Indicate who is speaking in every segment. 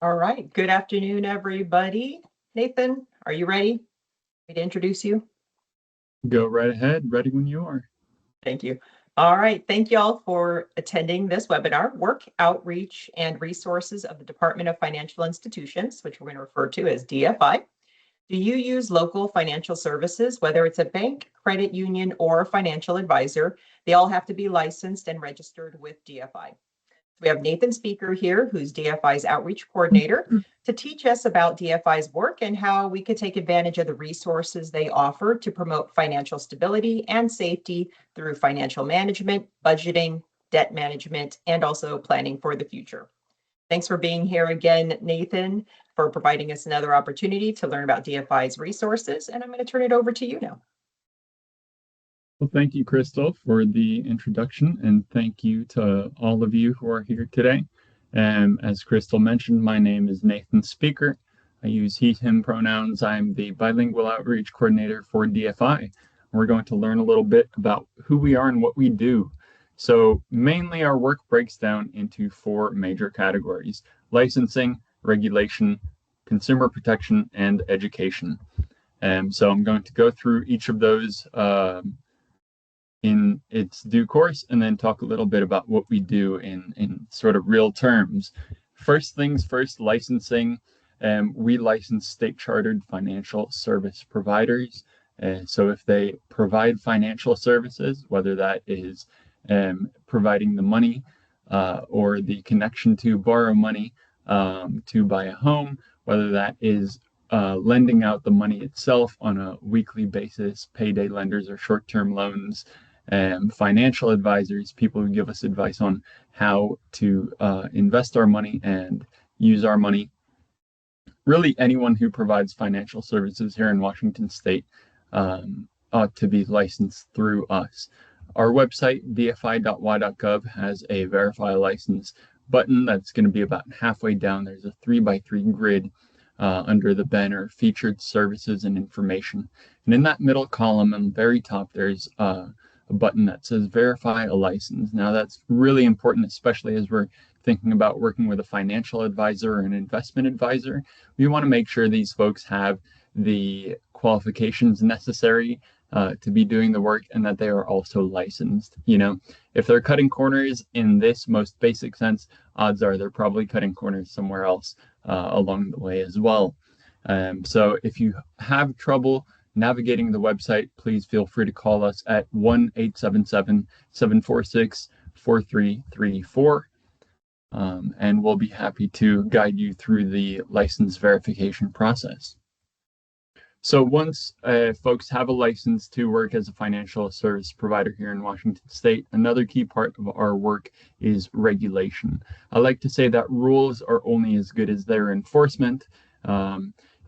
Speaker 1: All right. Good afternoon, everybody. Nathan, are you ready? Me to introduce you?
Speaker 2: Go right ahead. Ready when you are.
Speaker 1: Thank you. All right. Thank you all for attending this webinar, Work Outreach and Resources of the Department of Financial Institutions, which we're going to refer to as DFI. Do you use local financial services, whether it's a bank, credit union, or financial advisor? They all have to be licensed and registered with DFI. We have Nathan Spiecker here, who's DFI's outreach coordinator, to teach us about DFI's work and how we could take advantage of the resources they offer to promote financial stability and safety through financial management, budgeting, debt management, and also planning for the future. Thanks for being here again, Nathan, for providing us another opportunity to learn about DFI's resources. And I'm going to turn it over to you now.
Speaker 2: Well, thank you, Crystal, for the introduction, and thank you to all of you who are here today. As Crystal mentioned, my name is Nathan Spiecker. I use he, him pronouns. I'm the bilingual outreach coordinator for DFI. We're going to learn a little bit about who we are and what we do. So mainly our work breaks down into four major categories: licensing, regulation, consumer protection, and education. So I'm going to go through each of those in its due course, and then talk a little bit about what we do in sort of real terms. First things first, licensing. We license state chartered financial service providers. So if they provide financial services, whether that is providing the money or the connection to borrow money to buy a home, whether that is lending out the money itself on a weekly basis, payday lenders or short-term loans, financial advisors, people who give us advice on how to invest our money and use our money. Really, anyone who provides financial services here in Washington State ought to be licensed through us. Our website, dfi.y.gov, has a verify a license button that's going to be about halfway down. There's a 3x3 grid under the banner featured services and information. And in that middle column on the very top, there's a button that says verify a license. Now that's really important, especially as we're thinking about working with a financial advisor or an investment advisor. We want to make sure these folks have the qualifications necessary to be doing the work, and that they are also licensed. You know, if they're cutting corners in this most basic sense, odds are they're probably cutting corners somewhere else along the way as well. So if you have trouble navigating the website, please feel free to call us at 1-877-746-4334. And we'll be happy to guide you through the license verification process. So once folks have a license to work as a financial service provider here in Washington State, another key part of our work is regulation. I like to say that rules are only as good as their enforcement.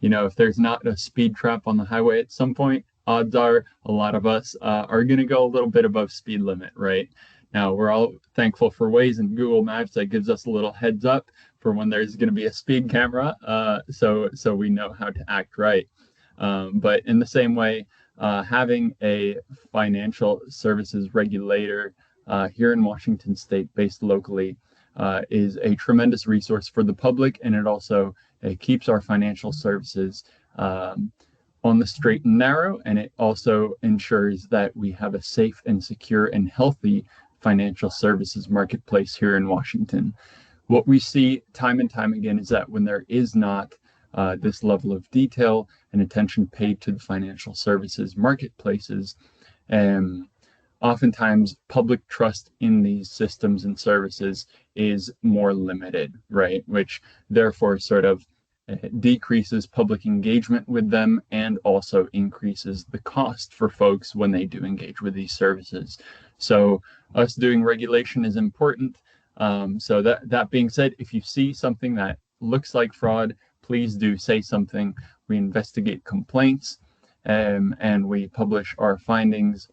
Speaker 2: You know, if there's not a speed trap on the highway at some point, odds are a lot of us are going to go a little bit above speed limit, right? Now, we're all thankful for Waze and Google Maps that gives us a little heads up for when there's going to be a speed camera, so we know how to act right. But in the same way, having a financial services regulator here in Washington State, based locally, is a tremendous resource for the public, and it also keeps our financial services on the straight and narrow, and it also ensures that we have a safe and secure and healthy financial services marketplace here in Washington. What we see time and time again is that when there is not this level of detail and attention paid to the financial services marketplaces, oftentimes public trust in these systems and services is more limited, right? Which therefore sort of decreases public engagement with them, and also increases the cost for folks when they do engage with these services. So us doing regulation is important. So that being said, if you see something that looks like fraud, please do say something. We investigate complaints, and we publish our findings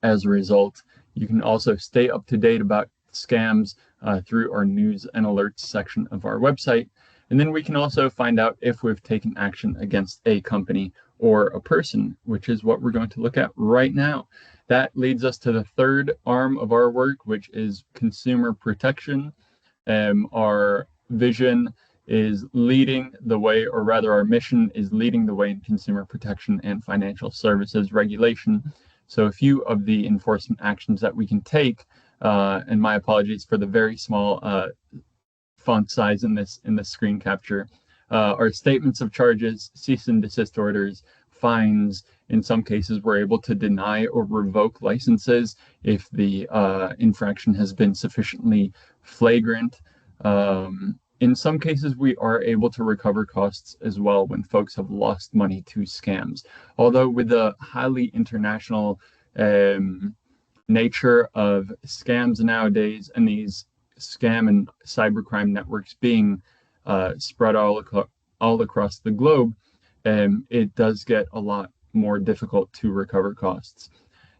Speaker 2: as a result. You can also stay up to date about scams through our news and alerts section of our website. And then we can also find out if we've taken action against a company or a person, which is what we're going to look at right now. That leads us to the third arm of our work, which is consumer protection. Our vision is leading the way, or rather our mission is leading the way in consumer protection and financial services regulation. So a few of the enforcement actions that we can take, and my apologies for the very small font size in this screen capture, are statements of charges, cease and desist orders, fines. In some cases, we're able to deny or revoke licenses if the infraction has been sufficiently flagrant. In some cases, we are able to recover costs as well when folks have lost money to scams. Although with the highly international nature of scams nowadays and these scam and cybercrime networks being spread all across the globe, it does get a lot more difficult to recover costs.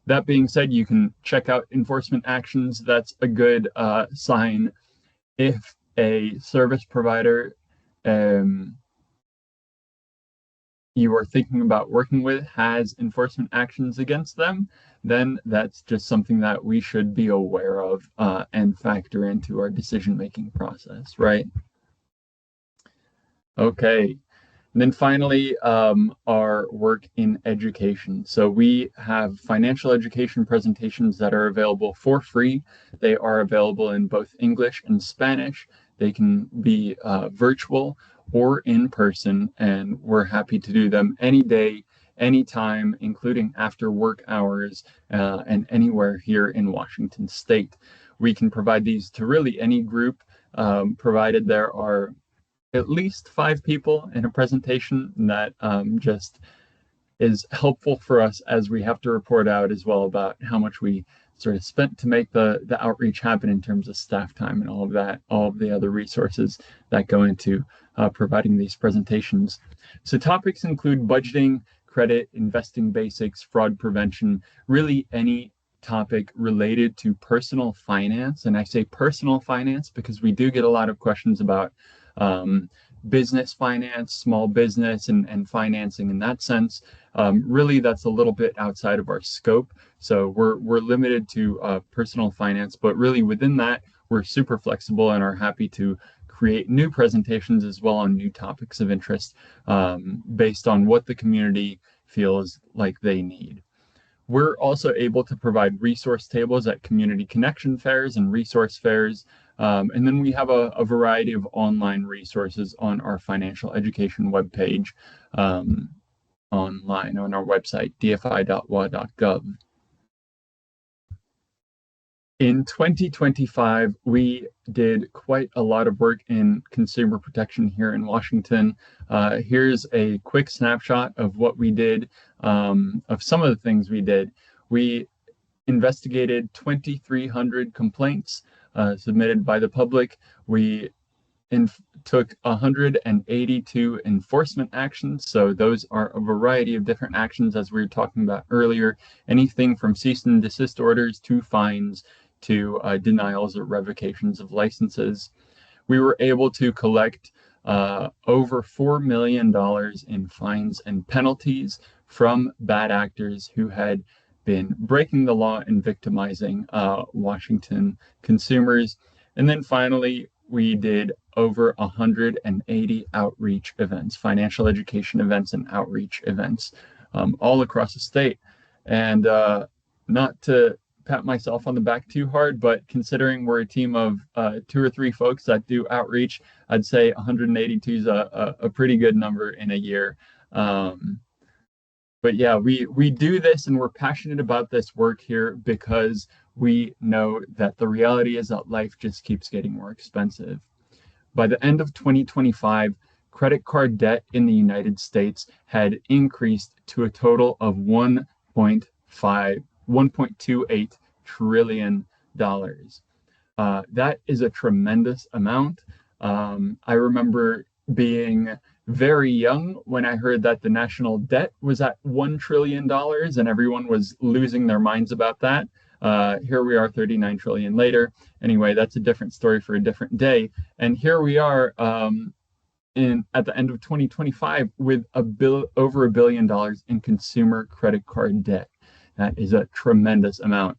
Speaker 2: That being said, you can check out enforcement actions. That's a good sign if a service provider you are thinking about working with has enforcement actions against them, then that's just something that we should be aware of and factor into our decision-making process, right? Okay. And then finally, our work in education. So we have financial education presentations that are available for free. They are available in both English and Spanish. They can be virtual or in person, and we're happy to do them any day, anytime, including after work hours and anywhere here in Washington State. We can provide these to really any group, provided there are at least 5 people in a presentation. That just is helpful for us as we have to report out as well about how much we sort of spent to make the outreach happen in terms of staff time and all of that, all of the other resources that go into providing these presentations. So topics include budgeting, credit, investing basics, fraud prevention, really any topic related to personal finance. And I say personal finance because we do get a lot of questions about business finance, small business, and financing in that sense. Really, that's a little bit outside of our scope. So we're limited to personal finance, but really within that, we're super flexible and are happy to create new presentations as well on new topics of interest based on what the community feels like they need. We're also able to provide resource tables at community connection fairs and resource fairs. And then we have a variety of online resources on our financial education webpage online on our website, dfi.wa.gov. In 2025, we did quite a lot of work in consumer protection here in Washington. Here's a quick snapshot of what we did, of some of the things we did. We investigated 2,300 complaints submitted by the public. We took 182 enforcement actions. So those are a variety of different actions, as we were talking about earlier, anything from cease and desist orders to fines to denials or revocations of licenses. We were able to collect over $4 million in fines and penalties from bad actors who had been breaking the law and victimizing Washington consumers. And then finally, we did over 180 outreach events, financial education events and outreach events all across the state. And not to pat myself on the back too hard, but considering we're a team of 2 or 3 folks that do outreach, I'd say 182 is a pretty good number in a year. But yeah, we do this and we're passionate about this work here because we know that the reality is that life just keeps getting more expensive. By the end of 2025, credit card debt in the United States had increased to a total of $1.28 trillion. That is a tremendous amount. I remember being very young when I heard that the national debt was at $1 trillion and everyone was losing their minds about that. Here we are 39 trillion later. Anyway, that's a different story for a different day. And here we are at the end of 2025 with over $1 billion in consumer credit card debt. That is a tremendous amount.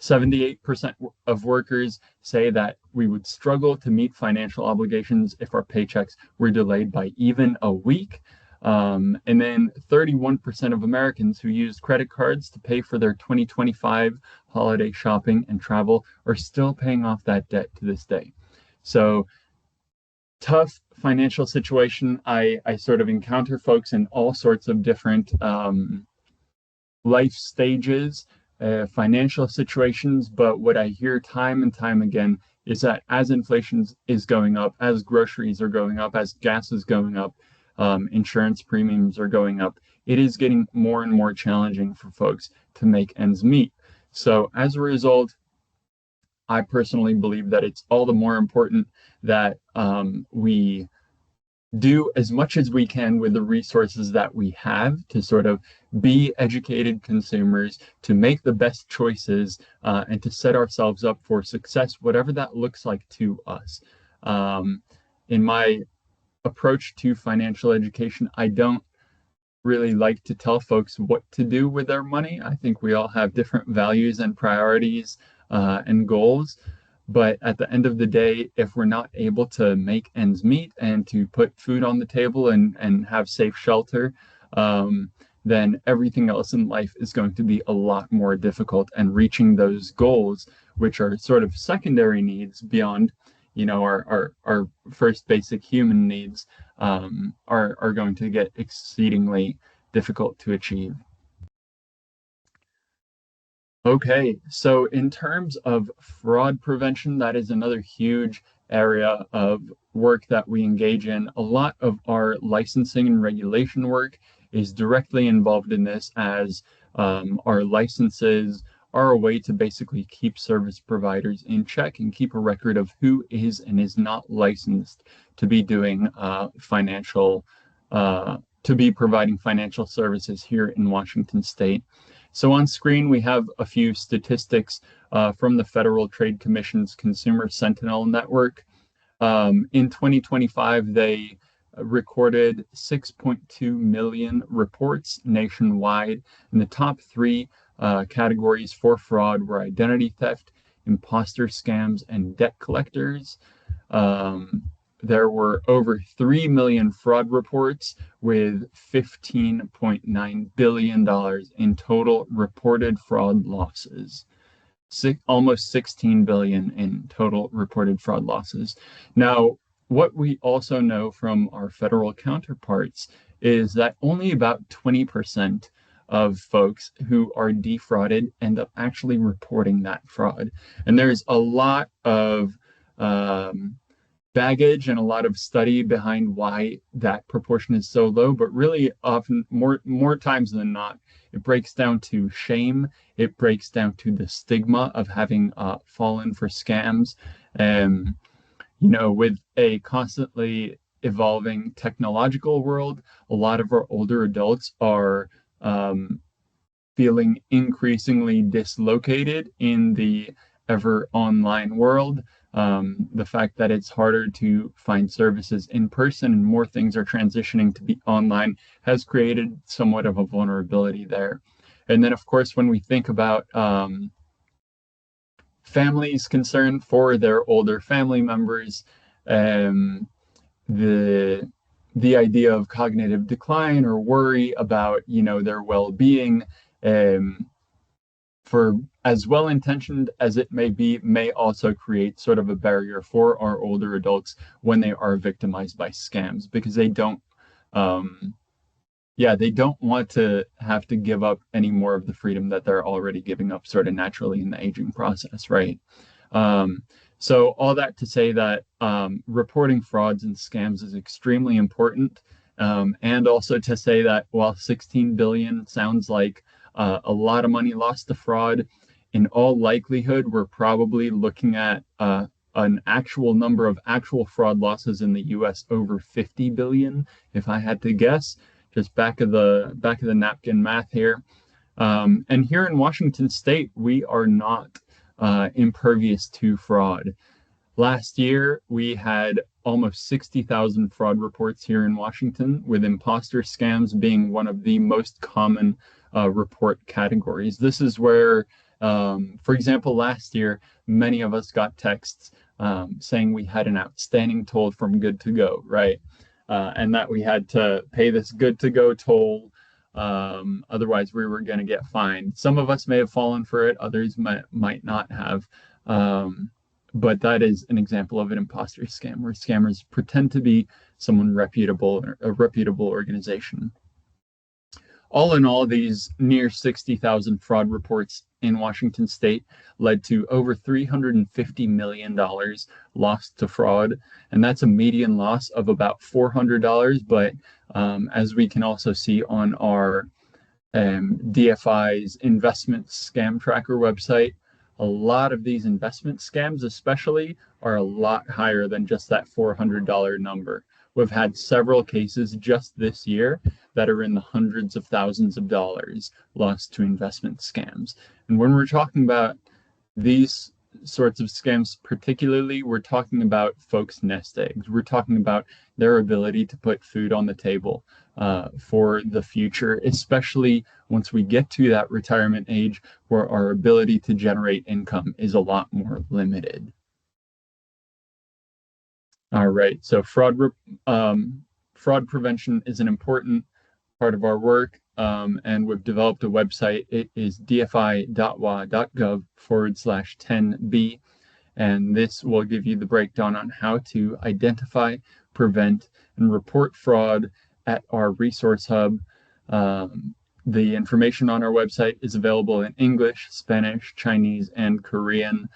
Speaker 2: 78% of workers say that we would struggle to meet financial obligations if our paychecks were delayed by even a week. And then 31% of Americans who used credit cards to pay for their 2025 holiday shopping and travel are still paying off that debt to this day. So tough financial situation. I sort of encounter folks in all sorts of different life stages, financial situations, but what I hear time and time again is that as inflation is going up, as groceries are going up, as gas is going up, insurance premiums are going up, it is getting more and more challenging for folks to make ends meet. So as a result, I personally believe that it's all the more important that we do as much as we can with the resources that we have to sort of be educated consumers, to make the best choices, and to set ourselves up for success, whatever that looks like to us. In my approach to financial education, I don't really like to tell folks what to do with their money. I think we all have different values and priorities and goals. But at the end of the day, if we're not able to make ends meet and to put food on the table and have safe shelter, then everything else in life is going to be a lot more difficult. And reaching those goals, which are sort of secondary needs beyond, our first basic human needs, are going to get exceedingly difficult to achieve. Okay, so in terms of fraud prevention, that is another huge area of work that we engage in. A lot of our licensing and regulation work is directly involved in this, as our licenses are a way to basically keep service providers in check and keep a record of who is and is not licensed to be doing to be providing financial services here in Washington State. So on screen, we have a few statistics from the Federal Trade Commission's Consumer Sentinel Network. In 2025, they recorded 6.2 million reports nationwide. And the top three categories for fraud were identity theft, imposter scams, and debt collectors. There were over 3 million fraud reports with $15.9 billion in total reported fraud losses. Almost 16 billion in total reported fraud losses. Now, what we also know from our federal counterparts is that only about 20% of folks who are defrauded end up actually reporting that fraud. And there's a lot of baggage and a lot of study behind why that proportion is so low, but really often, more times than not, it breaks down to shame. It breaks down to the stigma of having fallen for scams. With a constantly evolving technological world, a lot of our older adults are feeling increasingly dislocated in the ever online world. The fact that it's harder to find services in person and more things are transitioning to be online has created somewhat of a vulnerability there. And then, of course, when we think about families concerned for their older family members, the idea of cognitive decline or worry about, their well-being, for as well-intentioned as it may be, may also create sort of a barrier for our older adults when they are victimized by scams, because they don't want to have to give up any more of the freedom that they're already giving up sort of naturally in the aging process, right? So all that to say that reporting frauds and scams is extremely important, and also to say that while 16 billion sounds like a lot of money lost to fraud, in all likelihood, we're probably looking at an actual number of actual fraud losses in the U.S. over 50 billion, if I had to guess, just back of the napkin math here. And here in Washington State, we are not impervious to fraud. Last year, we had almost 60,000 fraud reports here in Washington, with imposter scams being one of the most common report categories. This is where For example, last year, many of us got texts saying we had an outstanding toll from Good to Go, right? And that we had to pay this Good to Go toll. Otherwise, we were going to get fined. Some of us may have fallen for it, others might not have. But that is an example of an imposter scam where scammers pretend to be someone reputable, a reputable organization. All in all, these near 60,000 fraud reports in Washington state led to over $350 million lost to fraud. And that's a median loss of about $400. But as we can also see on our DFI's investment scam tracker website, a lot of these investment scams especially are a lot higher than just that $400 number. We've had several cases just this year that are in the hundreds of thousands of dollars lost to investment scams. And when we're talking about these sorts of scams particularly, we're talking about folks' nest eggs. We're talking about their ability to put food on the table for the future, especially once we get to that retirement age where our ability to generate income is a lot more limited. All right, so fraud prevention is an important part of our work, and we've developed a website. It is dfi.wa.gov/10B, and this will give you the breakdown on how to identify, prevent, and report fraud at our resource hub. The information on our website is available in English, Spanish, Chinese, and Korean.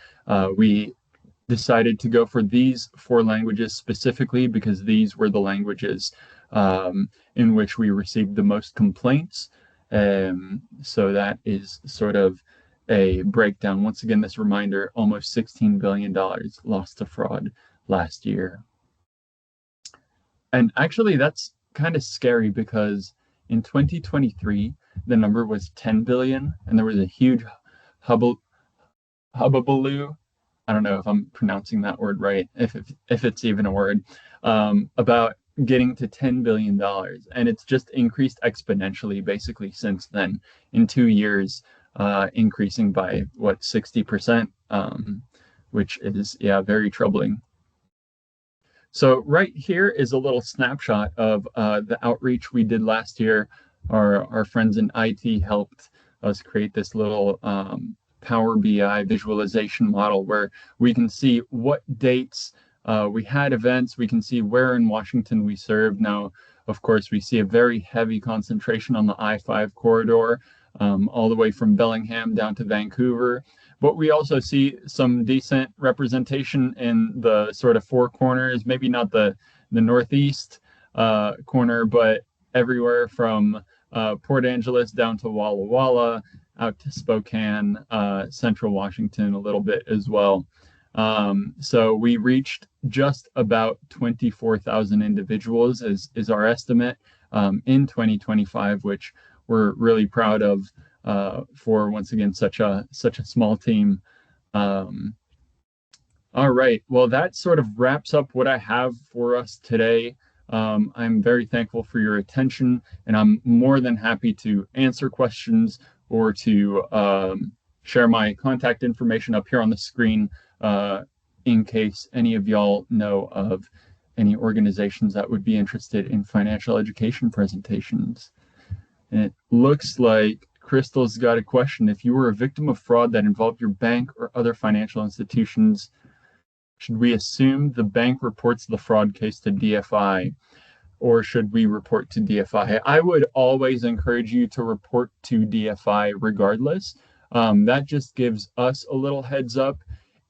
Speaker 2: We decided to go for these 4 languages specifically because these were the languages in which we received the most complaints. So that is sort of a breakdown. Once again, this reminder, almost $16 billion lost to fraud last year. And actually, that's kind of scary because in 2023, the number was 10 billion, and there was a huge hubbubaloo. I don't know if I'm pronouncing that word right, if it's even a word, about getting to $10 billion. And it's just increased exponentially basically since then. In 2 years, increasing by, 60%, which is, very troubling. So right here is a little snapshot of the outreach we did last year. Our friends in IT helped us create this little Power BI visualization model where we can see what dates we had events. We can see where in Washington we served. Now, of course, we see a very heavy concentration on the I-5 corridor, all the way from Bellingham down to Vancouver. But we also see some decent representation in the sort of 4 corners, maybe not the northeast corner, but everywhere from Port Angeles down to Walla Walla, out to Spokane, Central Washington a little bit as well. So we reached just about 24,000 individuals is our estimate in 2025, which we're really proud of for, once again, such a small team. All right, well, that sort of wraps up what I have for us today. I'm very thankful for your attention, and I'm more than happy to answer questions or to share my contact information up here on the screen in case any of y'all know of any organizations that would be interested in financial education presentations. And it looks like Crystal's got a question. If you were a victim of fraud that involved your bank or other financial institutions, should we assume the bank reports the fraud case to DFI? Or should we report to DFI? I would always encourage you to report to DFI regardless. That just gives us a little heads up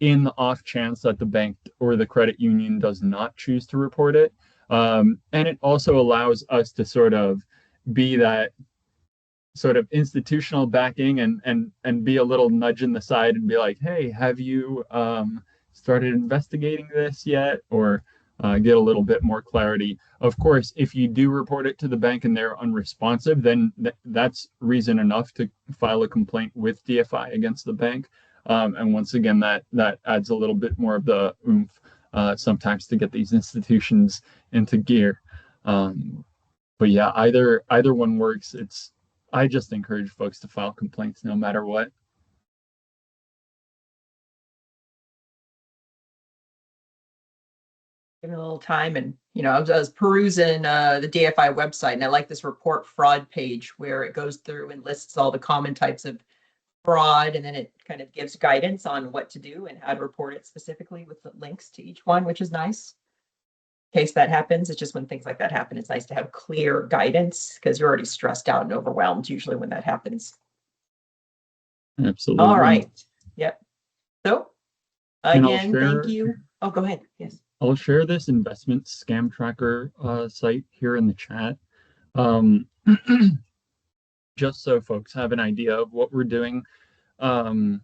Speaker 2: in the off chance that the bank or the credit union does not choose to report it. And it also allows us to sort of be that sort of institutional backing and be a little nudge in the side and be like, hey, have you started investigating this yet? Or get a little bit more clarity. Of course, if you do report it to the bank and they're unresponsive, then that's reason enough to file a complaint with DFI against the bank. And once again, that adds a little bit more of the oomph sometimes to get these institutions into gear. But yeah, either one works. I just encourage folks to file complaints no matter what.
Speaker 1: Give me a little time. And, I was perusing the DFI website, and I like this report fraud page where it goes through and lists all the common types of fraud, and then it kind of gives guidance on what to do and how to report it specifically with the links to each one, which is nice. In case that happens, it's just when things like that happen, it's nice to have clear guidance because you're already stressed out and overwhelmed usually when that happens.
Speaker 2: Absolutely.
Speaker 1: All right. Yep. So
Speaker 2: And I'll
Speaker 1: again, thank
Speaker 2: share,
Speaker 1: you. Oh, go ahead. Yes.
Speaker 2: I'll share this investment scam tracker site here in the chat. Um, just so folks have an idea of what we're doing. So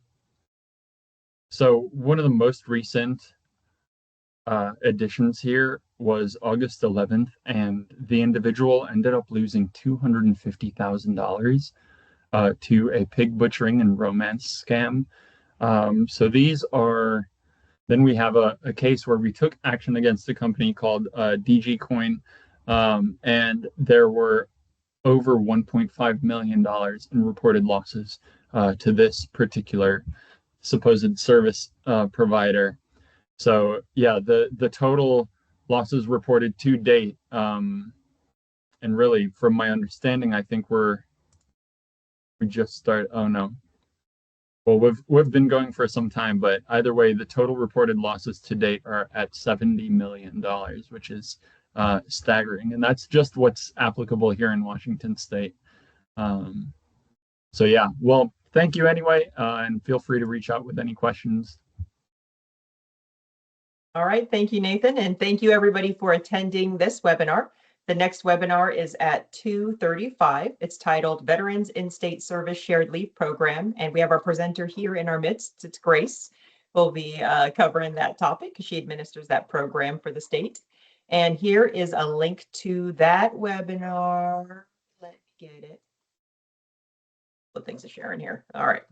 Speaker 2: one of the most recent additions here was August 11th, and the individual ended up losing $250,000 to a pig butchering and romance scam. So these are, then we have a case where we took action against a company called DG Coin, and there were over $1.5 million in reported losses to this particular supposed service provider. So yeah, the total losses reported to date, and really from my understanding, I think we just started. Oh no. Well, we've been going for some time, but either way, the total reported losses to date are at $70 million, which is staggering, and that's just what's applicable here in Washington State. So yeah, well, thank you anyway, and feel free to reach out with any questions.
Speaker 1: All right. Thank you, Nathan. And thank you, everybody, for attending this webinar. The next webinar is at 2:35. It's titled Veterans In-State Service Shared Leave Program. And we have our presenter here in our midst. It's Grace. We'll be covering that topic because she administers that program for the state. And here is a link to that webinar. Let me get it. What things to share in here. All right.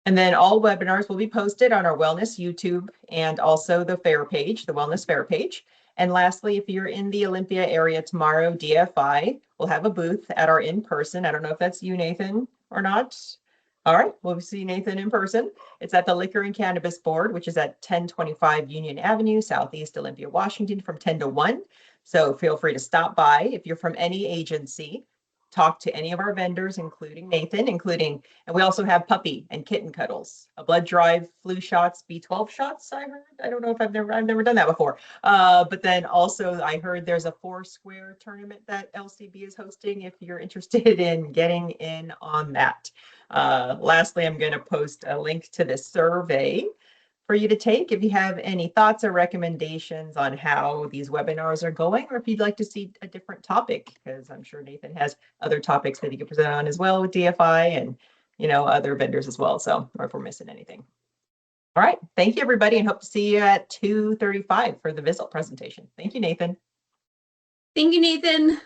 Speaker 1: And then all webinars will be posted on our wellness YouTube and also the fair page, the wellness fair page. And lastly, if you're in the Olympia area tomorrow, DFI will have a booth at our in-person. I don't know if that's you, Nathan, or not. All right, we'll see Nathan in person. It's at the Liquor and Cannabis Board, which is at 1025 Union Avenue, Southeast Olympia, Washington, from 10 to 1. So feel free to stop by if you're from any agency. Talk to any of our vendors, including Nathan, and we also have puppy and kitten cuddles, a blood drive, flu shots, B12 shots. I heard. I don't know if I've never done that before. But then also I heard there's a Foursquare tournament that LCB is hosting if you're interested in getting in on that. Lastly, I'm going to post a link to this survey for you to take if you have any thoughts or recommendations on how these webinars are going, or if you'd like to see a different topic, because I'm sure Nathan has other topics that he could present on as well with DFI and other vendors as well. So, or if we're missing anything. All right. Thank you, everybody, and hope to see you at 2:35 for the Visual presentation. Thank you, Nathan.
Speaker 3: Thank you, Nathan.